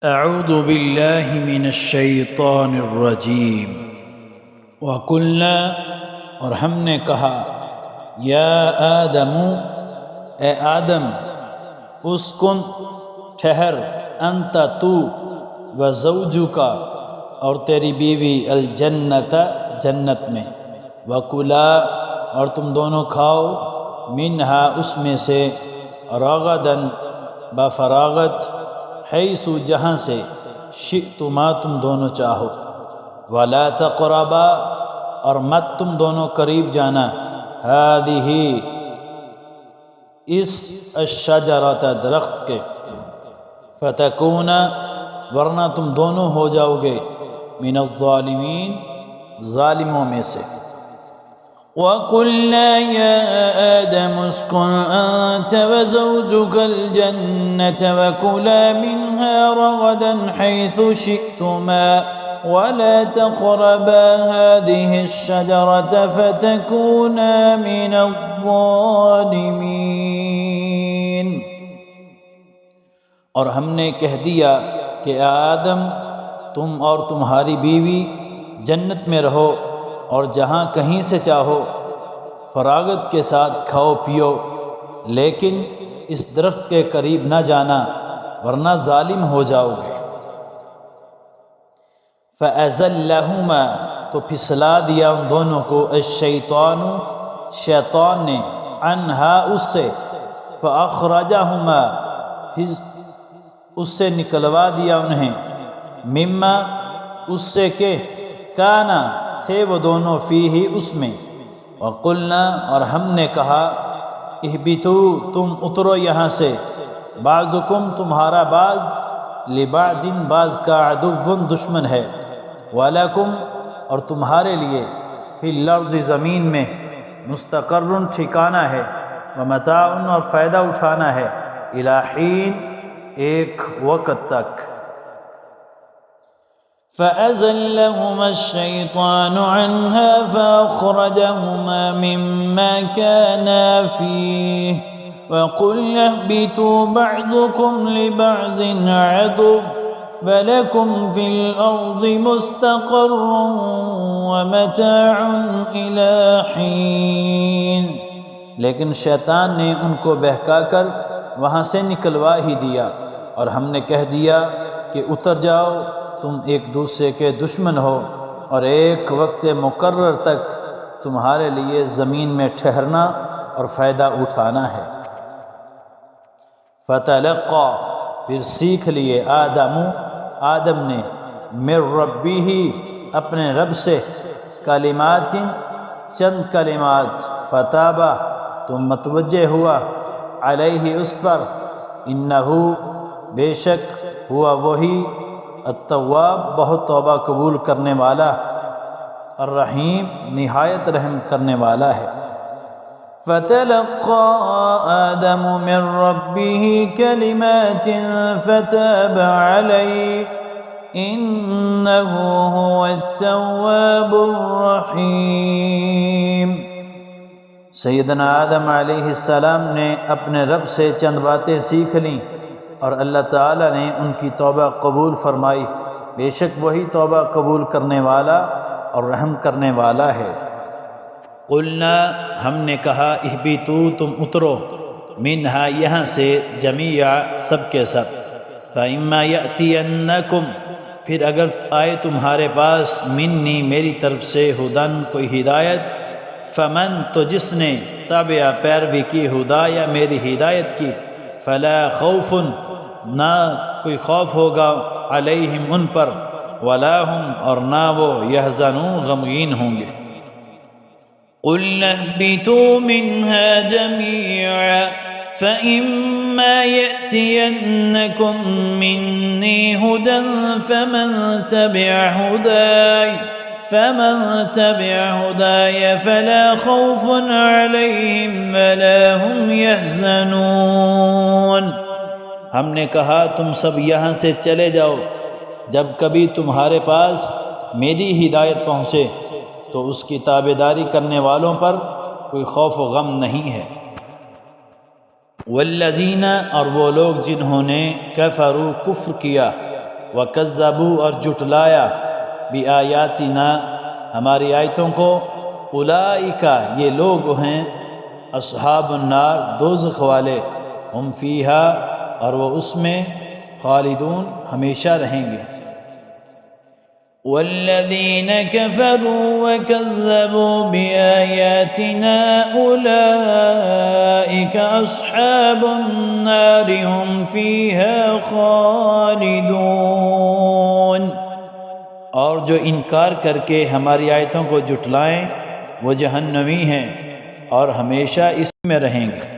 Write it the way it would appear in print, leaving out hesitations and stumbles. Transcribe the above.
اعوذ باللہ من الشیطان الرجیم وقلنا، اور ہم نے کہا، یا آدم، اے آدم، اسکن، ٹھہر، انت تو، وزوجک، اور تیری بیوی، الجنت، جنت میں، وکلا، اور تم دونوں کھاؤ، منہا، اس میں سے، رغدن، بفراغت، حیث، جہاں سے، شئتما، تم دونوں چاہو، ولا تقربا، اور مت تم دونوں قریب جانا، ہذہ، اس، الشجرۃ، درخت کے، فتکونا، ورنہ تم دونوں ہو جاؤ گے، من الظالمین، ظالموں میں سے۔ وَقُلْنَا يَا آدَمُ اسْكُنْ أَنْتَ وَزَوْجُكَ الْجَنَّةَ وَكُلَا مِنْهَا رَغَدًا حَيْثُ شِئْتُمَا وَلَا تَقْرَبَا هَذِهِ الشَّجَرَةَ فَتَكُونَا مِنَ الظَّالِمِينَ۔ اور ہم نے کہہ دیا کہ آدم، تم اور تمہاری بیوی جنت میں رہو، اور جہاں کہیں سے چاہو فراغت کے ساتھ کھاؤ پیو، لیکن اس درخت کے قریب نہ جانا ورنہ ظالم ہو جاؤ گے۔ فَأَزَلَّهُمَا، تو پھسلا دیا ان دونوں کو، الشیطان، شیطان نے، عنہا، اس سے، فَأَخْرَجَهُمَا، اس سے نکلوا دیا انہیں، مما، اس سے کہ، کانا، تھے وہ دونوں، فیہ، اس میں، وقلنا، اور ہم نے کہا، اہبطوا، تم اترو یہاں سے، بعضکم، تمہارا بعض، لبعض، بعض کا، عدو، دشمن ہے، ولکم، اور تمہارے لیے، فی الارض، زمین میں، مستقر، ٹھکانہ ہے، ومتاع، اور فائدہ اٹھانا ہے، الی حین، ایک وقت تک۔ فَأَزَلَّهُمَا الشَّيْطَانُ عَنْهَا فَأَخْرَجَهُمَا مِمَّا كَانَا فِيهِ وَقُلْنَا اهْبِطُوا بَعْضُكُمْ لِبَعْضٍ عَدُوٌّ وَلَكُمْ فِي الْأَرْضِ مُسْتَقَرٌّ وَمَتَاعٌ إِلَىٰ حِينٍ۔ لیکن شیطان نے ان کو بہکا کر وہاں سے نکلوا ہی دیا، اور ہم نے کہہ دیا کہ اتر جاؤ، تم ایک دوسرے کے دشمن ہو، اور ایک وقت مقرر تک تمہارے لیے زمین میں ٹھہرنا اور فائدہ اٹھانا ہے۔ فتلقى، پھر سیکھ لیے، آدم نے، من ربہ، اپنے رب سے، کلمات، چند کلمات، فتابہ، تو متوجہ ہوا، علیہ، اس پر، انہ، بے شک، ہوا وہی، التواب، بہت توبہ قبول کرنے والا، الرحیم، نہایت رحم کرنے والا ہے۔ فَتَلَقَّى آدَمُ مِن رَّبِّهِ كَلِمَاتٍ فَتَابَ عَلَيْهِ إِنَّهُ هُوَ التَّوَّابُ الرَّحِيمُ۔ سیدنا آدم علیہ السلام نے اپنے رب سے چند باتیں سیکھ لیں، اور اللہ تعالیٰ نے ان کی توبہ قبول فرمائی، بے شک وہی توبہ قبول کرنے والا اور رحم کرنے والا ہے۔ قلنا، ہم نے کہا، اہبطوا، تم اترو، منہا، یہاں سے، جمیعا، سب کے سب، فإما یأتینکم، پھر اگر آئے تمہارے پاس، منی، میری طرف سے، ہدن، کوئی ہدایت، فمن، تو جس نے، تابع، پیروی کی، ہدایہ، میری ہدایت کی، فلا خوف، نہ کوئی خوف ہوگا، علیہم، ان پر، ولا ہم، اور نہ وہ، یحزنون، غمگین ہوں گے۔ قُلْنَا اهْبِطُوا مِنْهَا جَمِيعًا فَإِمَّا يَأْتِيَنَّكُم مِّنِّي هُدًى فَمَن تَبِعَ هُدَايَ فَلَا خَوْفٌ عَلَيْهِمْ وَلَا هُمْ يَحْزَنُونَ۔ ہم نے کہا، تم سب یہاں سے چلے جاؤ، جب کبھی تمہارے پاس میری ہدایت پہنچے تو اس کی تابعداری کرنے والوں پر کوئی خوف و غم نہیں ہے۔ والذین، اور وہ لوگ جنہوں نے کفروا، کفر کیا، وَكَذَّبُوا اور جھٹلایا بِآیاتنا ہماری آیتوں کو، اولئک یہ لوگ ہیں اصحاب النار دوزخ والے، ہم فیہا اور وہ اس میں خالدون ہمیشہ رہیں گے۔ والذین کفروا وکذبوا بآیاتنا اولئک اصحاب النار هم فیہا خالدون، اور جو انکار کر کے ہماری آیتوں کو جھٹلائیں وہ جہنمی ہیں اور ہمیشہ اس میں رہیں گے۔